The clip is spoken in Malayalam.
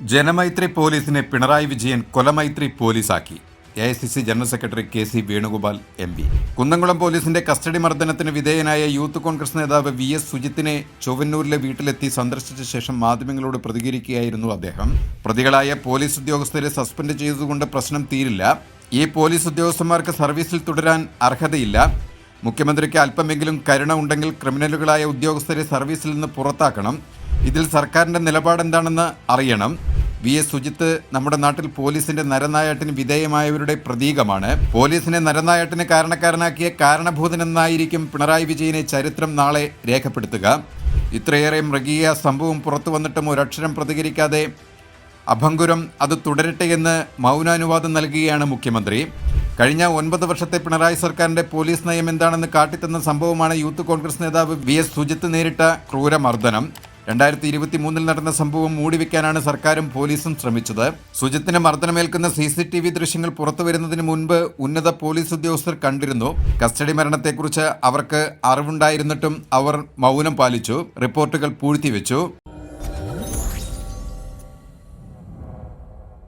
ജനമൈത്രി പോലീസിനെ പിണറായി വിജയൻ കൊലമൈത്രി പോലീസാക്കി. AICC general secretary KC Venugopal MP. Kunnamkulam പോലീസിന്റെ കസ്റ്റഡി മർദ്ദനത്തിന് വിധേയനായ യൂത്ത് കോൺഗ്രസ് നേതാവ് VS സുജിത്തിനെ ചൊവ്വന്നൂരിലെ വീട്ടിലെത്തി സന്ദർശിച്ച ശേഷം മാധ്യമങ്ങളോട് പ്രതികരിക്കുകയായിരുന്നു അദ്ദേഹം. പ്രതികളായ പോലീസ് ഉദ്യോഗസ്ഥരെ സസ്പെൻഡ് ചെയ്തതുകൊണ്ട് പ്രശ്നം തീരില്ല. ഈ പോലീസ് ഉദ്യോഗസ്ഥന്മാർക്ക് സർവീസിൽ തുടരാൻ അർഹതയില്ല. മുഖ്യമന്ത്രിക്ക് അല്പമെങ്കിലും കരുണ ഉണ്ടെങ്കിൽ ക്രിമിനലുകളായ ഉദ്യോഗസ്ഥരെ സർവീസിൽ നിന്ന് പുറത്താക്കണം. ഇതിൽ സർക്കാരിൻ്റെ നിലപാടെന്താണെന്ന് അറിയണം. VS സുജിത്ത് നമ്മുടെ നാട്ടിൽ പോലീസിന്റെ നരനായാട്ടിന് വിധേയമായവരുടെ പ്രതീകമാണ്. പോലീസിനെ നരനായാട്ടിന് കാരണക്കാരനാക്കിയ കാരണഭൂതനെന്നായിരിക്കും പിണറായി വിജയനെ ചരിത്രം നാളെ രേഖപ്പെടുത്തുക. ഇത്രയേറെ മൃഗീയ സംഭവം പുറത്തു വന്നിട്ടും ഒരക്ഷരം പ്രതികരിക്കാതെ അഭംഗുരം അത് തുടരട്ടെ എന്ന് മൗനാനുവാദം നൽകുകയാണ് മുഖ്യമന്ത്രി. കഴിഞ്ഞ 9 വർഷത്തെ പിണറായി സർക്കാരിന്റെ പോലീസ് നയം എന്താണെന്ന് കാട്ടിത്തന്ന സംഭവമാണ് യൂത്ത് കോൺഗ്രസ് നേതാവ് VS സുജിത്ത് നേരിട്ട ക്രൂരമർദ്ദനം. 2023 നടന്ന സംഭവം മൂടിവെക്കാനാണ് സർക്കാരും പോലീസും ശ്രമിച്ചത്. സുജിത്തിന് മർദ്ദനമേൽക്കുന്ന CCTV ദൃശ്യങ്ങൾ പുറത്തുവരുന്നതിന് മുൻപ് ഉന്നത പോലീസ് ഉദ്യോഗസ്ഥർ കണ്ടിരുന്നു. കസ്റ്റഡി മരണത്തെക്കുറിച്ച് അവർക്ക് അറിവുണ്ടായിരുന്നിട്ടും അവർ മൗനം പാലിച്ചു, റിപ്പോർട്ടുകൾ പൂഴ്ത്തിവെച്ചു.